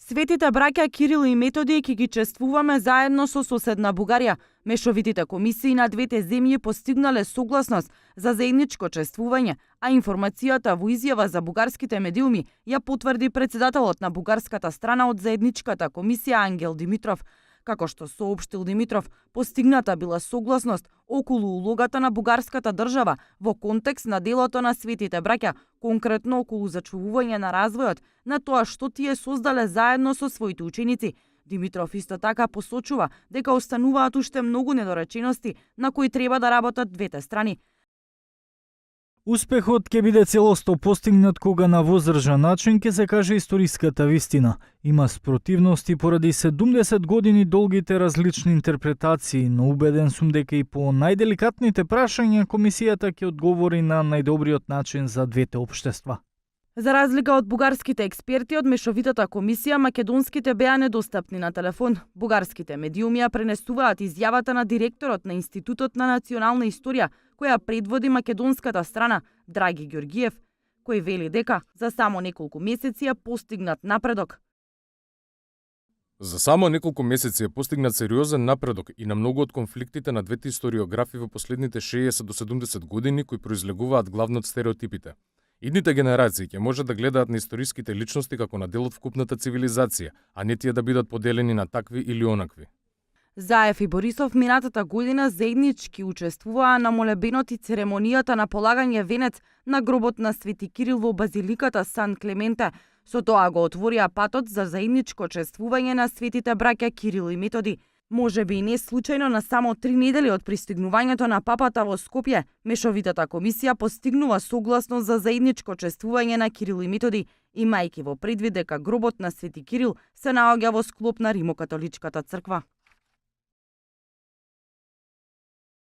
Светите браќа Кирил и Методиј ќе ги чествуваме заедно со соседна Бугарија. Мешовитите комисии на двете земји постигнале согласност за заедничко чествување, а информацијата во изјава за бугарските медиуми ја потврди председателот на бугарската страна од заедничката комисија Ангел Димитров. Како што соопштил Димитров, постигната била согласност околу улогата на бугарската држава во контекст на делото на светите браќа, конкретно околу зачувување на развојот, на тоа што тие создале заедно со своите ученици. Димитров исто така посочува дека остануваат уште многу недоречености на кои треба да работат двете страни. Успехот ќе биде целосто постигнат кога на воздржан начин ќе се каже историската вистина. Има спротивности поради 70 години долгите различни интерпретации, но убеден сум дека и по најделикатните прашања комисијата ќе одговори на најдобриот начин за двете општества. За разлика од бугарските експерти од мешовитата комисија, македонските беа недостапни на телефон. Бугарските медиуми ја пренесуваат изјавата на директорот на Институтот на национална историја, која предводи македонската страна, Драги Ѓоргиев, кој вели дека за само неколку месеци е постигнат напредок. За само неколку месеци е постигнат сериозен напредок и на многу од конфликтите на двете историографи во последните 60 до 70 години кои произлегуваат главно од стереотипите. Идните генерации ќе може да гледаат на историските личности како на дел од вкупната цивилизација, а не тие да бидат поделени на такви или онакви. Заев и Борисов минатата година заеднички учествуваа на молебенот и церемонијата на полагање венец на гробот на Свети Кирил во базиликата Сан Клементе. Со тоа го отворија патот за заедничко чествување на светите браќа Кирил и Методи. Може би и не случајно на само 3 недели од пристигнувањето на папата во Скопје, мешовитата комисија постигнува согласност за заедничко чествување на Кирил и Методи, имајќи во предвид дека гробот на Свети Кирил се наоѓа во склоп на Римокатоличката црква.